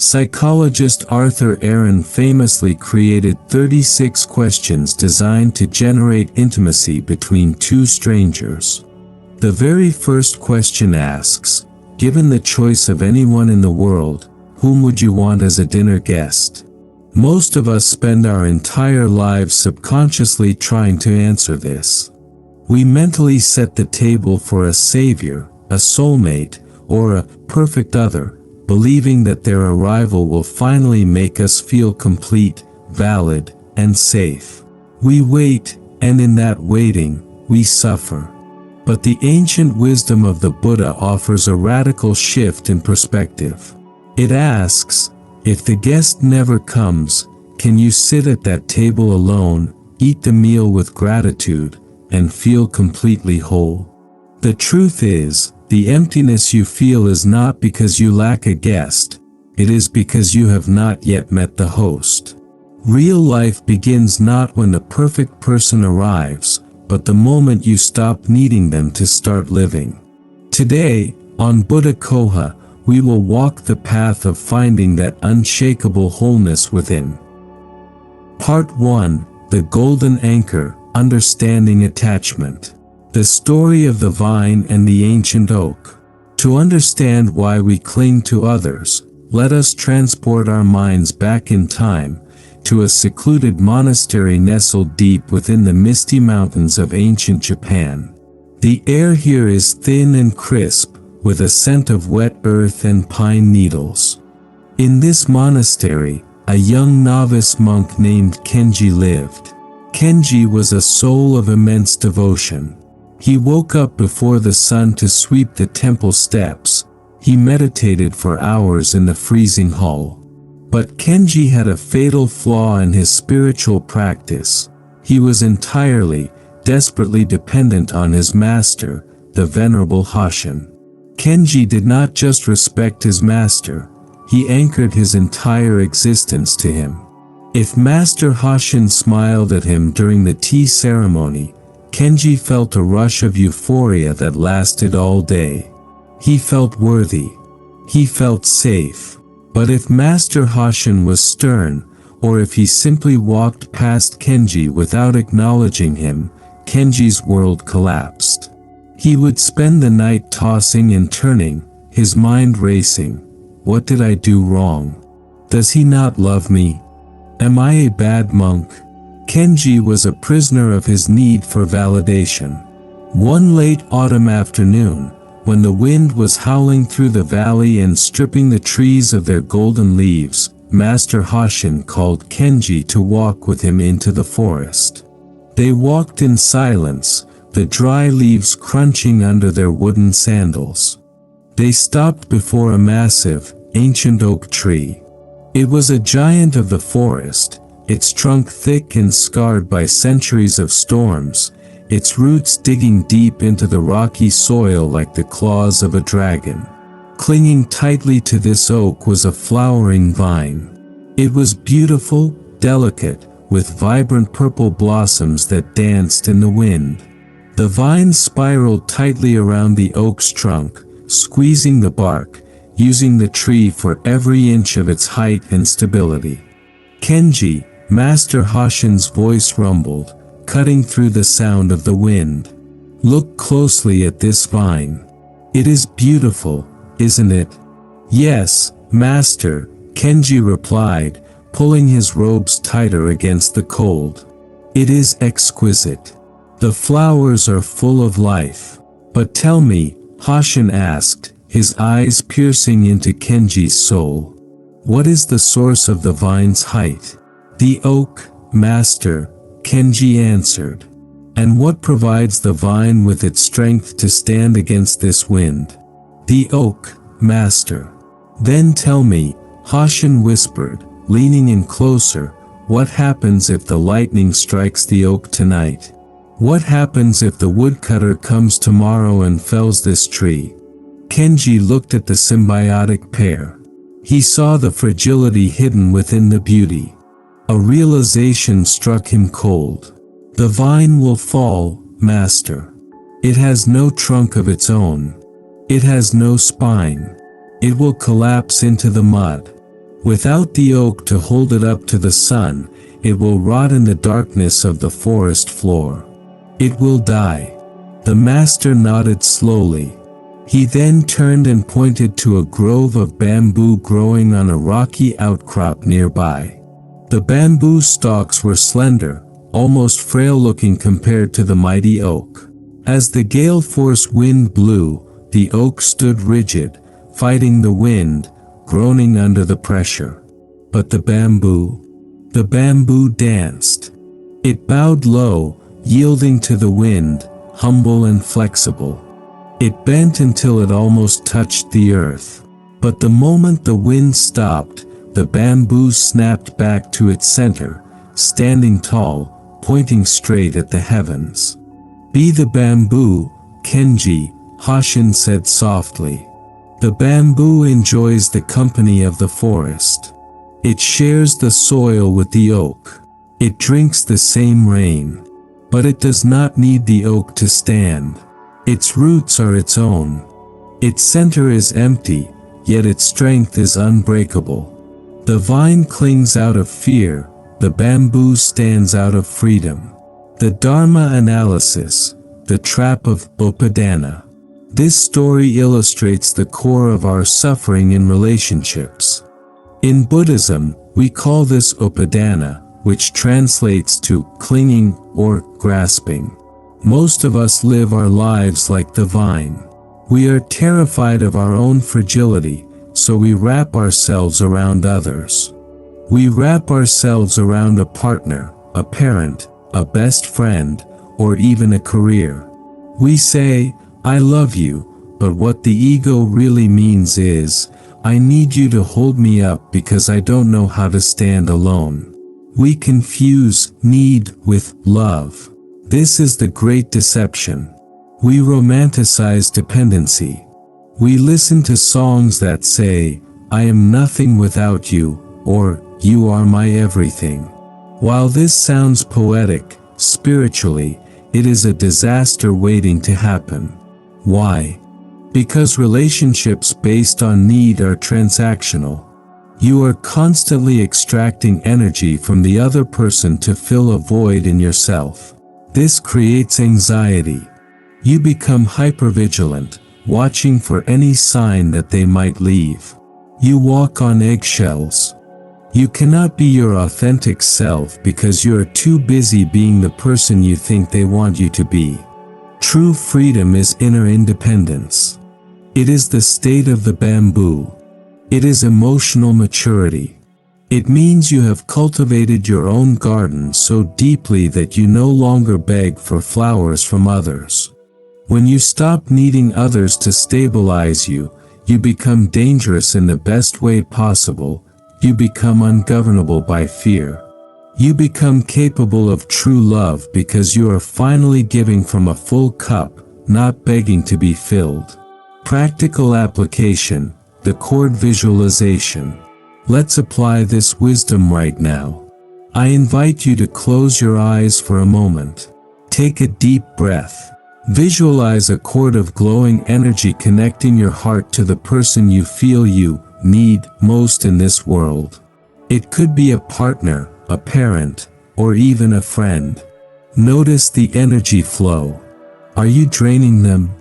Psychologist Arthur Aron famously created 36 questions designed to generate intimacy between two strangers. The very first question asks, given the choice of anyone in the world, whom would you want as a dinner guest? Most of us spend our entire lives subconsciously trying to answer this. We mentally set the table for a savior, a soulmate, or a perfect other, believing that their arrival will finally make us feel complete, valid, and safe. We wait, and in that waiting, we suffer. But the ancient wisdom of the Buddha offers a radical shift in perspective. It asks, if the guest never comes, can you sit at that table alone, eat the meal with gratitude, and feel completely whole? The truth is, the emptiness you feel is not because you lack a guest, it is because you have not yet met the host. Real life begins not when the perfect person arrives, but the moment you stop needing them to start living. Today, on Buddha Coha, we will walk the path of finding that unshakable wholeness within. Part 1, The Golden Anchor, Understanding Attachment. The story of the vine and the ancient oak. To understand why we cling to others, let us transport our minds back in time, to a secluded monastery nestled deep within the misty mountains of ancient Japan. The air here is thin and crisp, with a scent of wet earth and pine needles. In this monastery, a young novice monk named Kenji lived. Kenji was a soul of immense devotion. He woke up before the sun to sweep the temple steps. He meditated for hours in the freezing hall. But Kenji had a fatal flaw in his spiritual practice. He was entirely, desperately dependent on his master, the Venerable Hashin. Kenji did not just respect his master, he anchored his entire existence to him. If Master Hashin smiled at him during the tea ceremony, Kenji felt a rush of euphoria that lasted all day. He felt worthy. He felt safe. But if Master Hashin was stern, or if he simply walked past Kenji without acknowledging him, Kenji's world collapsed. He would spend the night tossing and turning, his mind racing. What did I do wrong? Does he not love me? Am I a bad monk? Kenji was a prisoner of his need for validation. One late autumn afternoon, when the wind was howling through the valley and stripping the trees of their golden leaves, Master Hashin called Kenji to walk with him into the forest. They walked in silence, the dry leaves crunching under their wooden sandals. They stopped before a massive, ancient oak tree. It was a giant of the forest, its trunk thick and scarred by centuries of storms, its roots digging deep into the rocky soil like the claws of a dragon. Clinging tightly to this oak was a flowering vine. It was beautiful, delicate, with vibrant purple blossoms that danced in the wind. The vine spiraled tightly around the oak's trunk, squeezing the bark, using the tree for every inch of its height and stability. Kenji, Master Hashin's voice rumbled, cutting through the sound of the wind. Look closely at this vine. It is beautiful, isn't it? Yes, Master, Kenji replied, pulling his robes tighter against the cold. It is exquisite. The flowers are full of life. But tell me, Hashin asked, his eyes piercing into Kenji's soul. What is the source of the vine's height? The oak, Master, Kenji answered. And what provides the vine with its strength to stand against this wind? The oak, Master. Then tell me, Hashin whispered, leaning in closer, what happens if the lightning strikes the oak tonight? What happens if the woodcutter comes tomorrow and fells this tree? Kenji looked at the symbiotic pair. He saw the fragility hidden within the beauty. A realization struck him cold. The vine will fall, Master. It has no trunk of its own. It has no spine. It will collapse into the mud. Without the oak to hold it up to the sun, it will rot in the darkness of the forest floor. It will die. The master nodded slowly. He then turned and pointed to a grove of bamboo growing on a rocky outcrop nearby. The bamboo stalks were slender, almost frail-looking compared to the mighty oak. As the gale-force wind blew, the oak stood rigid, fighting the wind, groaning under the pressure. But the bamboo danced. It bowed low, yielding to the wind, humble and flexible. It bent until it almost touched the earth. But the moment the wind stopped, the bamboo snapped back to its center, standing tall, pointing straight at the heavens. "Be the bamboo, Kenji," Hashin said softly. The bamboo enjoys the company of the forest. It shares the soil with the oak. It drinks the same rain. But it does not need the oak to stand. Its roots are its own. Its center is empty, yet its strength is unbreakable. The vine clings out of fear, the bamboo stands out of freedom. The Dharma analysis, the trap of Upadana. This story illustrates the core of our suffering in relationships. In Buddhism, we call this Upadana, which translates to clinging or grasping. Most of us live our lives like the vine. We are terrified of our own fragility, so we wrap ourselves around others. We wrap ourselves around a partner, a parent, a best friend, or even a career. We say, "I love you," but what the ego really means is, "I need you to hold me up because I don't know how to stand alone." We confuse need with love. This is the great deception. We romanticize dependency. We listen to songs that say, "I am nothing without you," or "You are my everything." While this sounds poetic, spiritually, it is a disaster waiting to happen. Why? Because relationships based on need are transactional. You are constantly extracting energy from the other person to fill a void in yourself. This creates anxiety. You become hypervigilant, watching for any sign that they might leave. You walk on eggshells. You cannot be your authentic self because you are too busy being the person you think they want you to be. True freedom is inner independence. It is the state of the bamboo. It is emotional maturity. It means you have cultivated your own garden so deeply that you no longer beg for flowers from others. When you stop needing others to stabilize you, you become dangerous in the best way possible. You become ungovernable by fear. You become capable of true love because you are finally giving from a full cup, not begging to be filled. Practical application, the chord visualization. Let's apply this wisdom right now. I invite you to close your eyes for a moment. Take a deep breath. Visualize a cord of glowing energy connecting your heart to the person you feel you need most in this world. It could be a partner, a parent, or even a friend. Notice the energy flow. Are you draining them?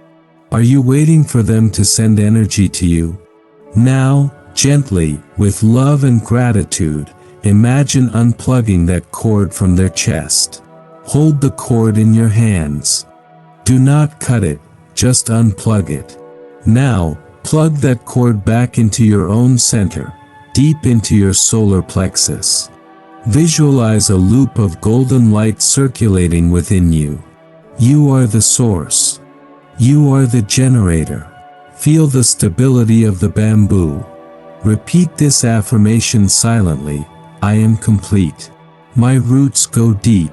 Are you waiting for them to send energy to you? Now, gently, with love and gratitude, imagine unplugging that cord from their chest. Hold the cord in your hands. Do not cut it, just unplug it. Now, plug that cord back into your own center, deep into your solar plexus. Visualize a loop of golden light circulating within you. You are the source. You are the generator. Feel the stability of the bamboo. Repeat this affirmation silently. I am complete. My roots go deep.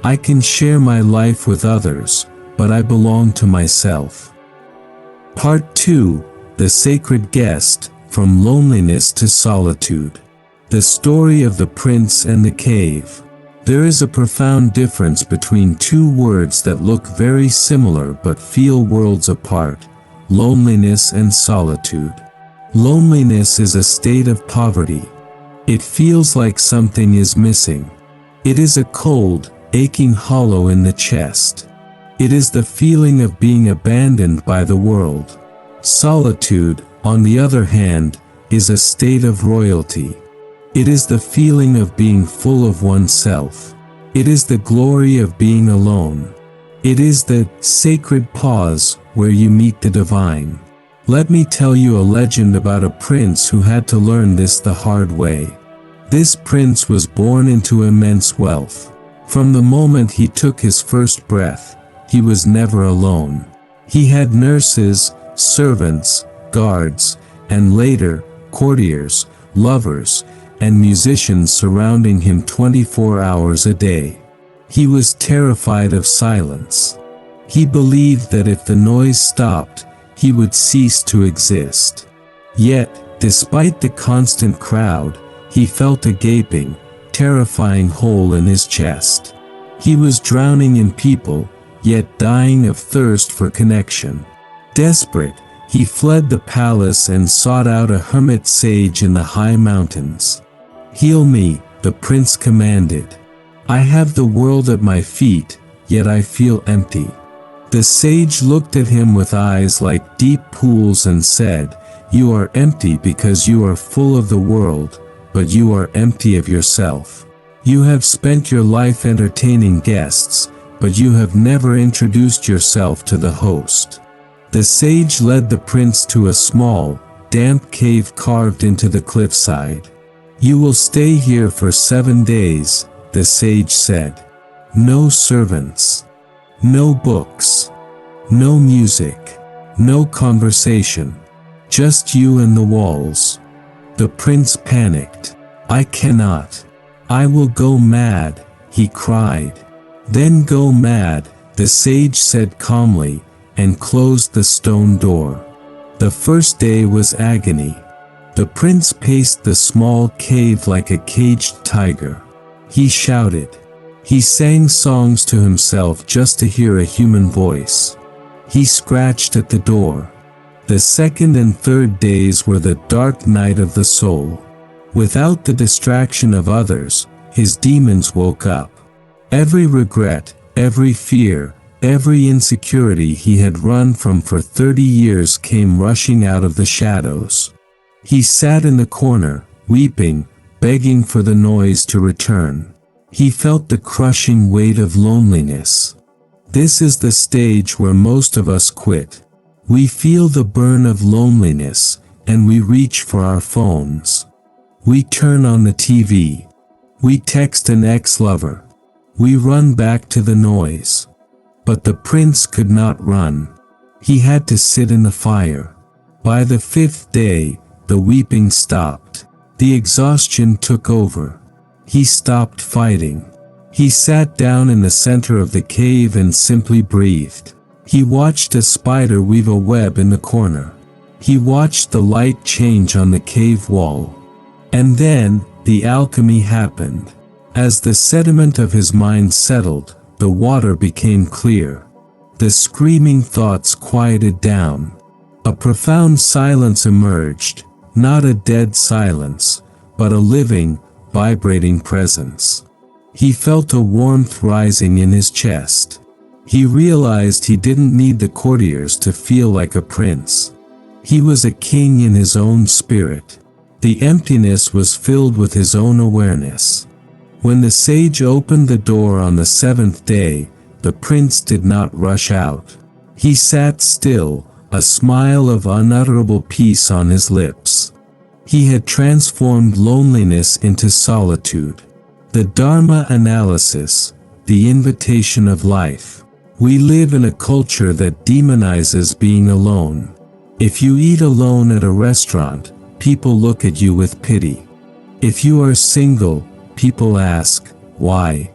I can share my life with others, but I belong to myself. Part 2. The Sacred Guest, From Loneliness to Solitude. The Story of the Prince and the Cave. There is a profound difference between two words that look very similar but feel worlds apart: loneliness and solitude. Loneliness is a state of poverty. It feels like something is missing. It is a cold, aching hollow in the chest. It is the feeling of being abandoned by the world. Solitude, on the other hand, is a state of royalty. It is the feeling of being full of oneself. It is the glory of being alone. It is the sacred pause where you meet the divine. Let me tell you a legend about a prince who had to learn this the hard way. This prince was born into immense wealth. From the moment he took his first breath, he was never alone. He had nurses, servants, guards, and later, courtiers, lovers, and musicians surrounding him 24 hours a day. He was terrified of silence. He believed that if the noise stopped, he would cease to exist. Yet, despite the constant crowd, he felt a gaping, terrifying hole in his chest. He was drowning in people, yet dying of thirst for connection. Desperate, he fled the palace and sought out a hermit sage in the high mountains. "Heal me," the prince commanded. "I have the world at my feet, yet I feel empty." The sage looked at him with eyes like deep pools and said, "You are empty because you are full of the world, but you are empty of yourself. You have spent your life entertaining guests, but you have never introduced yourself to the host." The sage led the prince to a small, damp cave carved into the cliffside. "You will stay here for 7 days, the sage said. "No servants. No books. No music. No conversation. Just you and the walls." The prince panicked. "I cannot. I will go mad," he cried. "Then go mad," the sage said calmly, and closed the stone door. The first day was agony. The prince paced the small cave like a caged tiger. He shouted. He sang songs to himself just to hear a human voice. He scratched at the door. The second and third days were the dark night of the soul. Without the distraction of others, his demons woke up. Every regret, every fear, every insecurity he had run from for 30 years came rushing out of the shadows. He sat in the corner, weeping, begging for the noise to return. He felt the crushing weight of loneliness. This is the stage where most of us quit. We feel the burn of loneliness, and we reach for our phones. We turn on the TV. We text an ex-lover. We run back to the noise. But the prince could not run. He had to sit in the fire. By the 5th day, the weeping stopped. The exhaustion took over. He stopped fighting. He sat down in the center of the cave and simply breathed. He watched a spider weave a web in the corner. He watched the light change on the cave wall. And then, the alchemy happened. As the sediment of his mind settled, the water became clear. The screaming thoughts quieted down. A profound silence emerged, not a dead silence, but a living, vibrating presence. He felt a warmth rising in his chest. He realized he didn't need the courtiers to feel like a prince. He was a king in his own spirit. The emptiness was filled with his own awareness. When the sage opened the door on the 7th day, the prince did not rush out. He sat still, a smile of unutterable peace on his lips. He had transformed loneliness into solitude. The Dharma analysis, the invitation of life. We live in a culture that demonizes being alone. If you eat alone at a restaurant, people look at you with pity. If you are single, people ask, why?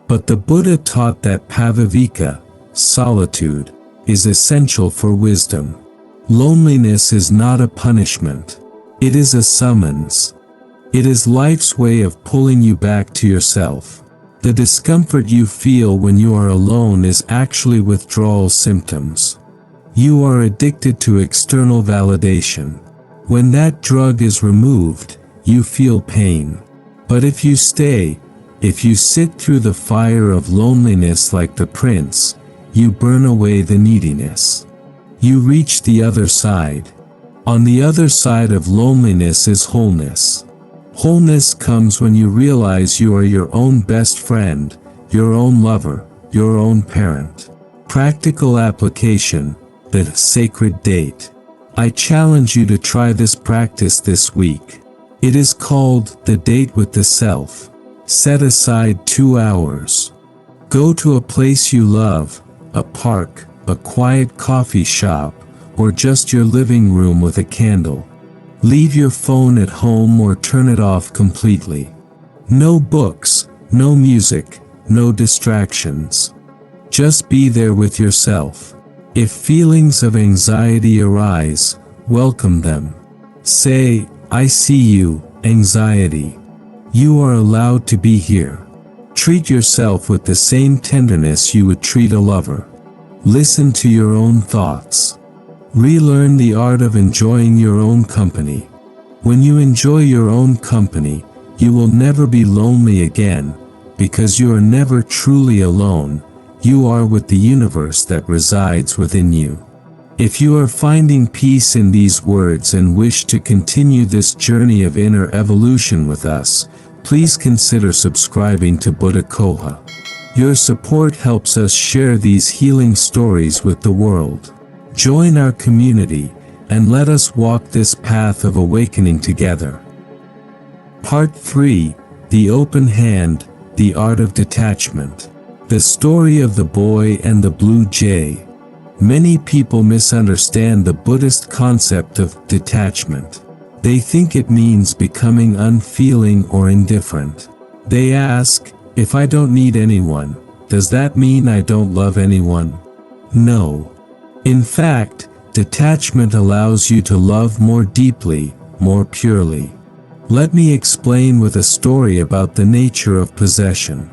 But the Buddha taught that pavavika, solitude, is essential for wisdom. Loneliness is not a punishment. It is a summons. It is life's way of pulling you back to yourself. The discomfort you feel when you are alone is actually withdrawal symptoms. You are addicted to external validation. When that drug is removed, you feel pain. But if you stay, if you sit through the fire of loneliness like the prince, you burn away the neediness. You reach the other side. On the other side of loneliness is wholeness. Wholeness comes when you realize you are your own best friend, your own lover, your own parent. Practical application, the sacred date. I challenge you to try this practice this week. It is called the date with the self. Set aside 2 hours. Go to a place you love, a park, a quiet coffee shop, or just your living room with a candle. Leave your phone at home or turn it off completely. No books, no music, no distractions. Just be there with yourself. If feelings of anxiety arise, welcome them. Say, I see you, anxiety. You are allowed to be here. Treat yourself with the same tenderness you would treat a lover. Listen to your own thoughts. Relearn the art of enjoying your own company. When you enjoy your own company, you will never be lonely again, because you are never truly alone. You are with the universe that resides within you. If you are finding peace in these words and wish to continue this journey of inner evolution with us, please consider subscribing to Buddha Coha. Your support helps us share these healing stories with the world. Join our community, and let us walk this path of awakening together. Part 3, The Open Hand, The Art of Detachment. The story of the boy and the blue jay. Many people misunderstand the Buddhist concept of detachment. They think it means becoming unfeeling or indifferent. They ask, if I don't need anyone, does that mean I don't love anyone? No. In fact, detachment allows you to love more deeply, more purely. Let me explain with a story about the nature of possession.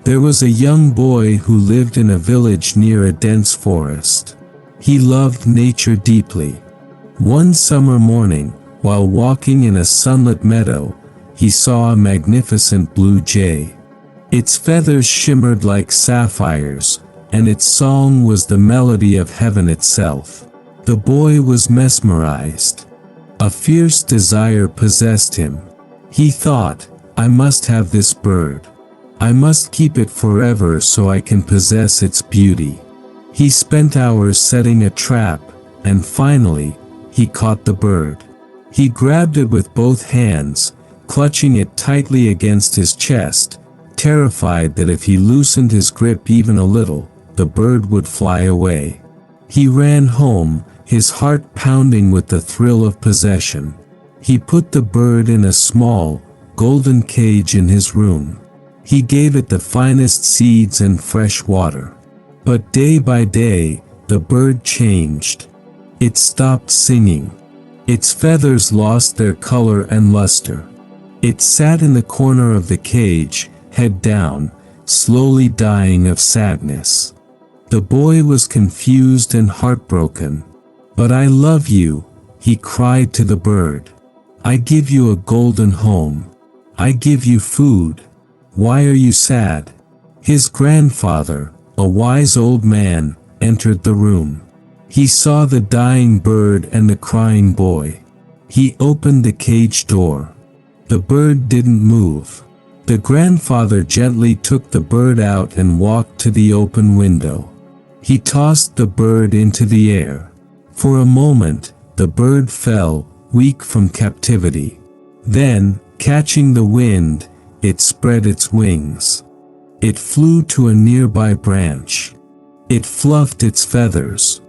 There was a young boy who lived in a village near a dense forest. He loved nature deeply. One summer morning, while walking in a sunlit meadow, he saw a magnificent blue jay. Its feathers shimmered like sapphires, and its song was the melody of heaven itself. The boy was mesmerized. A fierce desire possessed him. He thought, I must have this bird. I must keep it forever so I can possess its beauty. He spent hours setting a trap, and finally, he caught the bird. He grabbed it with both hands, clutching it tightly against his chest, terrified that if he loosened his grip even a little, the bird would fly away. He ran home, his heart pounding with the thrill of possession. He put the bird in a small, golden cage in his room. He gave it the finest seeds and fresh water. But day by day, the bird changed. It stopped singing. Its feathers lost their color and luster. It sat in the corner of the cage, head down, slowly dying of sadness. The boy was confused and heartbroken. But I love you, he cried to the bird. I give you a golden home. I give you food. Why are you sad? His grandfather, a wise old man, entered the room. He saw the dying bird and the crying boy. He opened the cage door. The bird didn't move. The grandfather gently took the bird out and walked to the open window. He tossed the bird into the air. For a moment, the bird fell, weak from captivity. Then, catching the wind, it spread its wings. It flew to a nearby branch. It fluffed its feathers.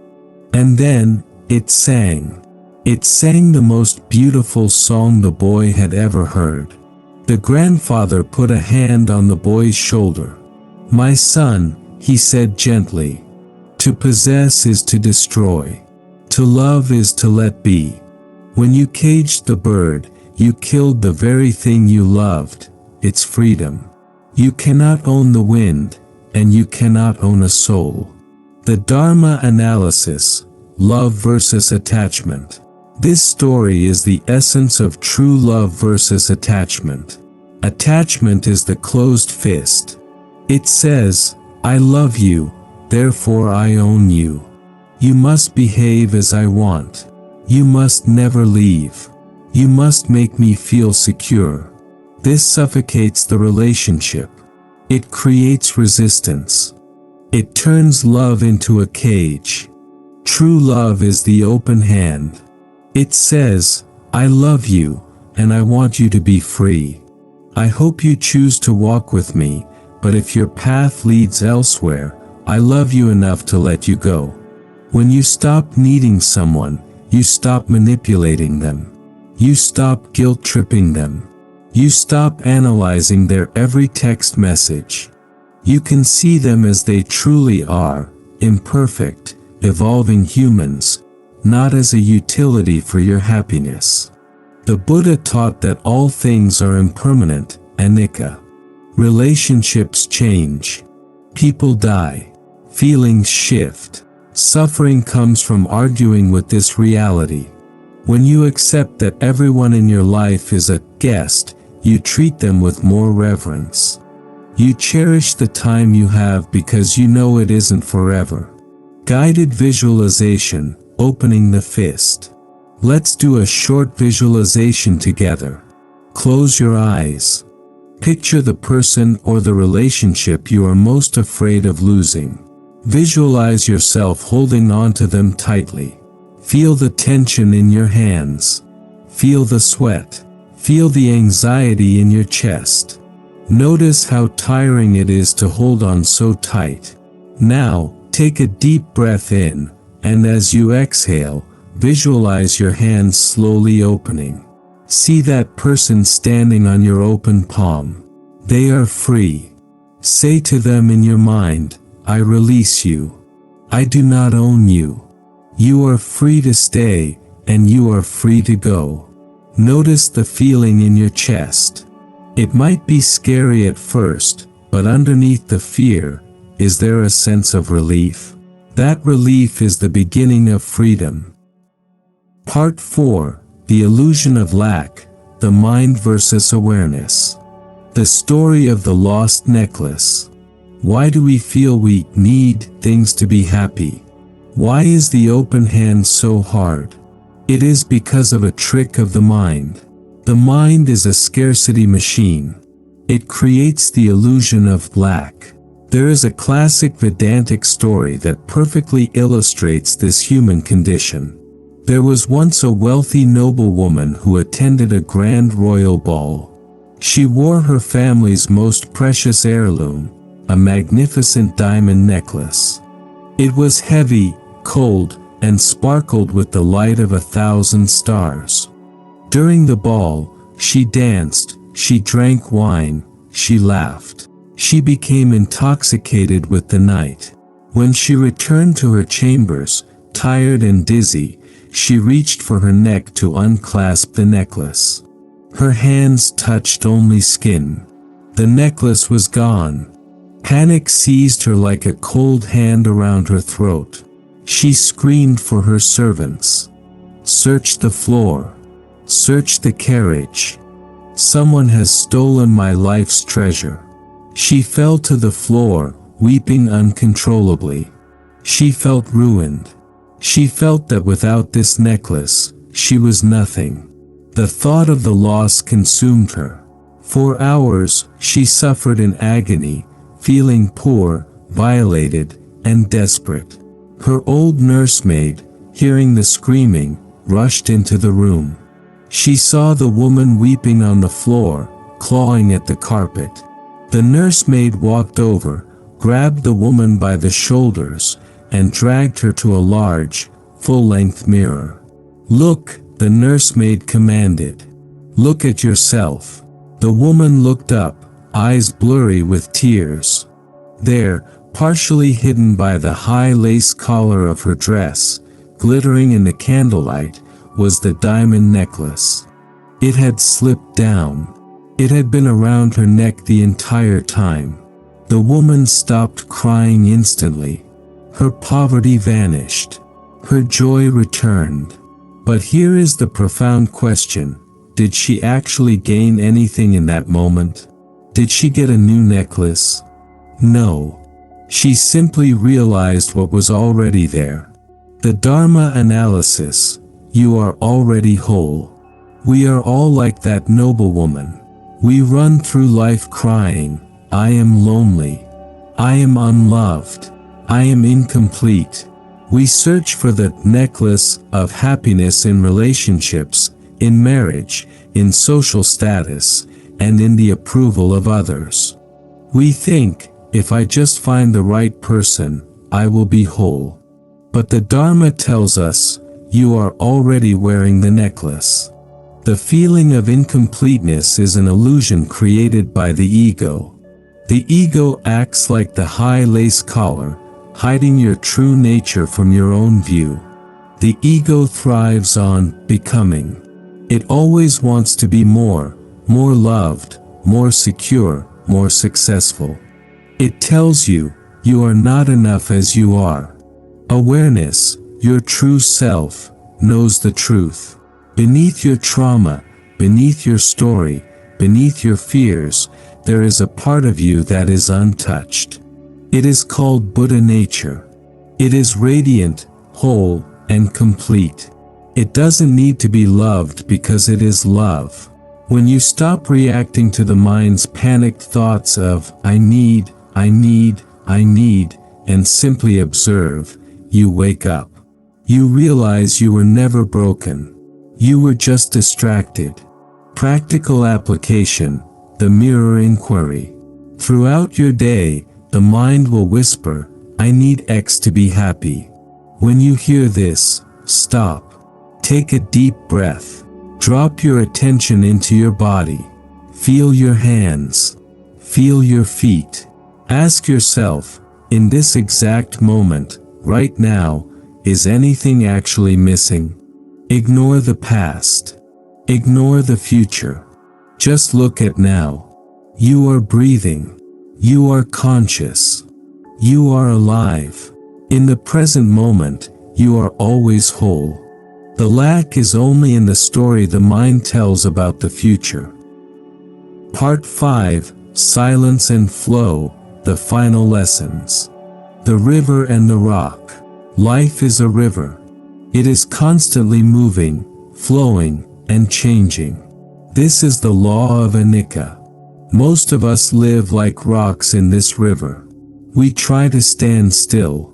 And then, it sang. It sang the most beautiful song the boy had ever heard. The grandfather put a hand on the boy's shoulder. My son, he said gently, to possess is to destroy. To love is to let be. When you caged the bird, you killed the very thing you loved, its freedom. You cannot own the wind, and you cannot own a soul. The Dharma analysis, love versus attachment. This story is the essence of true love versus attachment. Attachment is the closed fist. It says, I love you, therefore I own you. You must behave as I want. You must never leave. You must make me feel secure. This suffocates the relationship. It creates resistance. It turns love into a cage. True love is the open hand. It says, I love you, and I want you to be free. I hope you choose to walk with me, but if your path leads elsewhere, I love you enough to let you go. When you stop needing someone, you stop manipulating them. You stop guilt-tripping them. You stop analyzing their every text message. You can see them as they truly are, imperfect, evolving humans, not as a utility for your happiness. The Buddha taught that all things are impermanent, anicca. Relationships change. People die. Feelings shift. Suffering comes from arguing with this reality. When you accept that everyone in your life is a guest, you treat them with more reverence. You cherish the time you have because you know it isn't forever. Guided visualization, opening the fist. Let's do a short visualization together. Close your eyes. Picture the person or the relationship you are most afraid of losing. Visualize yourself holding on to them tightly. Feel the tension in your hands. Feel the sweat. Feel the anxiety in your chest. Notice how tiring it is to hold on so tight. Now, take a deep breath in, and as you exhale, visualize your hands slowly opening. See that person standing on your open palm. They are free. Say to them in your mind, I release you. I do not own you. You are free to stay, and you are free to go. Notice the feeling in your chest. It might be scary at first, but underneath the fear, is there a sense of relief? That relief is the beginning of freedom. Part 4. The Illusion of Lack, the Mind versus Awareness. The story of the lost necklace. Why do we feel we need things to be happy? Why is the open hand so hard? It is because of a trick of the mind. The mind is a scarcity machine. It creates the illusion of lack. There is a classic Vedantic story that perfectly illustrates this human condition. There was once a wealthy noblewoman who attended a grand royal ball. She wore her family's most precious heirloom, a magnificent diamond necklace. It was heavy, cold, and sparkled with the light of 1,000 stars. During the ball, she danced, she drank wine, she laughed. She became intoxicated with the night. When she returned to her chambers, tired and dizzy, she reached for her neck to unclasp the necklace. Her hands touched only skin. The necklace was gone. Panic seized her like a cold hand around her throat. She screamed for her servants. Search the floor. Search the carriage. Someone has stolen my life's treasure. She fell to the floor, weeping uncontrollably. She felt ruined. She felt that without this necklace, she was nothing. The thought of the loss consumed her. For hours, she suffered in agony, feeling poor, violated, and desperate. Her old nursemaid, hearing the screaming, rushed into the room. She saw the woman weeping on the floor, clawing at the carpet. The nursemaid walked over, grabbed the woman by the shoulders, and dragged her to a large, full-length mirror. Look, the nursemaid commanded. Look at yourself. The woman looked up, eyes blurry with tears. There, partially hidden by the high lace collar of her dress, glittering in the candlelight, was the diamond necklace. It had slipped down. It had been around her neck the entire time. The woman stopped crying instantly. Her poverty vanished. Her joy returned. But here is the profound question. Did she actually gain anything in that moment? Did she get a new necklace? No. She simply realized what was already there. The Dharma analysis. You are already whole. We are all like that noble woman. We run through life crying, I am lonely. I am unloved. I am incomplete. We search for the necklace of happiness in relationships, in marriage, in social status, and in the approval of others. We think, if I just find the right person, I will be whole. But the Dharma tells us, you are already wearing the necklace. The feeling of incompleteness is an illusion created by the ego. The ego acts like the high lace collar, hiding your true nature from your own view. The ego thrives on becoming. It always wants to be more loved, more secure, more successful. It tells you, you are not enough as you are. Awareness, your true self, knows the truth. Beneath your trauma, beneath your story, beneath your fears, there is a part of you that is untouched. It is called Buddha nature. It is radiant, whole, and complete. It doesn't need to be loved because it is love. When you stop reacting to the mind's panicked thoughts of, I need, and simply observe, you wake up. You realize you were never broken. You were just distracted. Practical application, the mirror inquiry. Throughout your day, the mind will whisper, I need X to be happy. When you hear this, stop. Take a deep breath. Drop your attention into your body. Feel your hands. Feel your feet. Ask yourself, in this exact moment, right now, is anything actually missing? Ignore the past. Ignore the future. Just look at now. You are breathing. You are conscious. You are alive. In the present moment, you are always whole. The lack is only in the story the mind tells about the future. Part 5, Silence and Flow, the final lessons. The river and the rock. Life is a river. It is constantly moving, flowing, and changing. This is the law of anicca. Most of us live like rocks in this river. We try to stand still.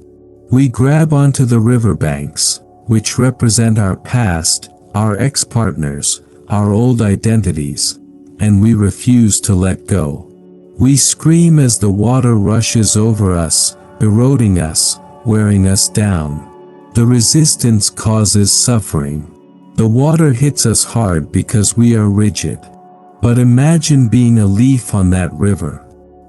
We grab onto the riverbanks, which represent our past, our ex-partners, our old identities, and we refuse to let go. We scream as the water rushes over us, eroding us, wearing us down. The resistance causes suffering. The water hits us hard because we are rigid. But imagine being a leaf on that river.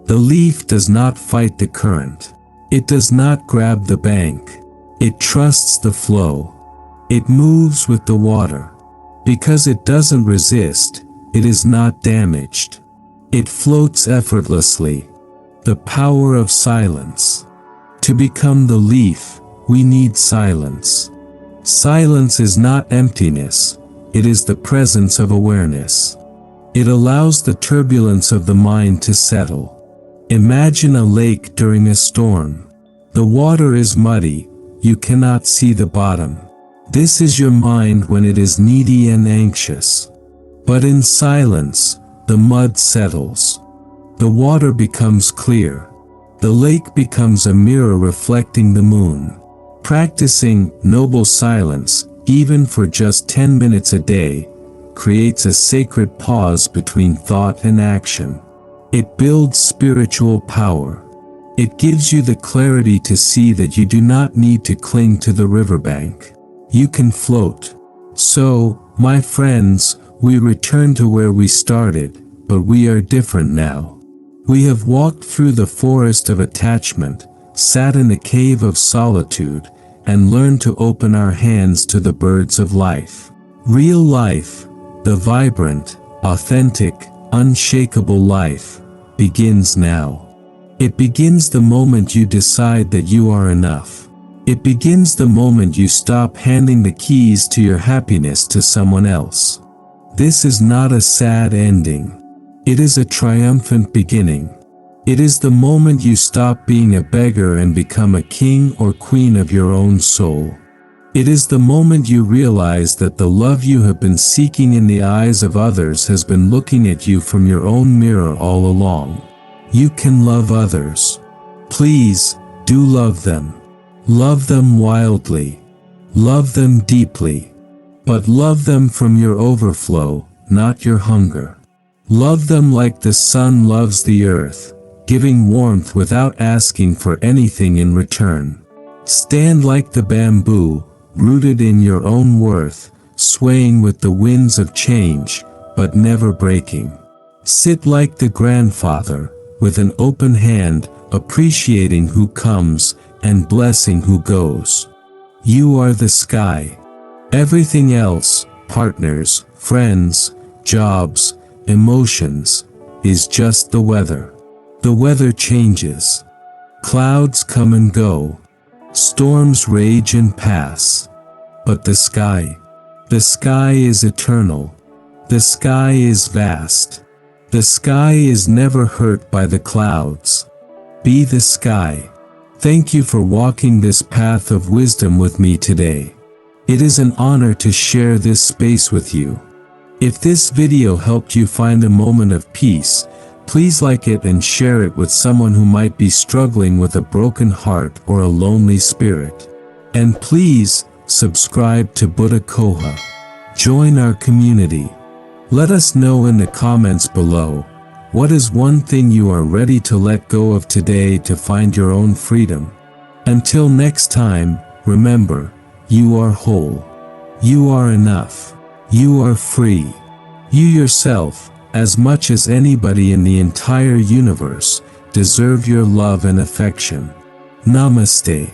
The leaf does not fight the current. It does not grab the bank. It trusts the flow. It moves with the water. Because it doesn't resist, it is not damaged. It floats effortlessly. The power of silence. To become the leaf, we need silence. Silence is not emptiness, it is the presence of awareness. It allows the turbulence of the mind to settle. Imagine a lake during a storm. The water is muddy, you cannot see the bottom. This is your mind when it is needy and anxious. But in silence, the mud settles. The water becomes clear. The lake becomes a mirror reflecting the moon. Practicing noble silence, even for just 10 minutes a day, creates a sacred pause between thought and action. It builds spiritual power. It gives you the clarity to see that you do not need to cling to the riverbank. You can float. So, my friends, we return to where we started, but we are different now. We have walked through the forest of attachment, sat in the cave of solitude, and learned to open our hands to the birds of life. Real life, the vibrant, authentic, unshakable life, begins now. It begins the moment you decide that you are enough. It begins the moment you stop handing the keys to your happiness to someone else. This is not a sad ending. It is a triumphant beginning. It is the moment you stop being a beggar and become a king or queen of your own soul. It is the moment you realize that the love you have been seeking in the eyes of others has been looking at you from your own mirror all along. You can love others. Please, do love them. Love them wildly. Love them deeply. But love them from your overflow, not your hunger. Love them like the sun loves the earth, giving warmth without asking for anything in return. Stand like the bamboo, rooted in your own worth, swaying with the winds of change, but never breaking. Sit like the grandfather, with an open hand, appreciating who comes and blessing who goes. You are the sky. Everything else, partners, friends, jobs, emotions, is just the weather. The weather changes. Clouds come and go. Storms rage and pass. But the sky is eternal. The sky is vast. The sky is never hurt by the clouds. Be the sky. Thank you for walking this path of wisdom with me today. It is an honor to share this space with you. If this video helped you find a moment of peace, please like it and share it with someone who might be struggling with a broken heart or a lonely spirit. And please, subscribe to Buddha Coha. Join our community. Let us know in the comments below, what is one thing you are ready to let go of today to find your own freedom? Until next time, remember, you are whole. You are enough. You are free. You yourself, as much as anybody in the entire universe, deserve your love and affection. Namaste.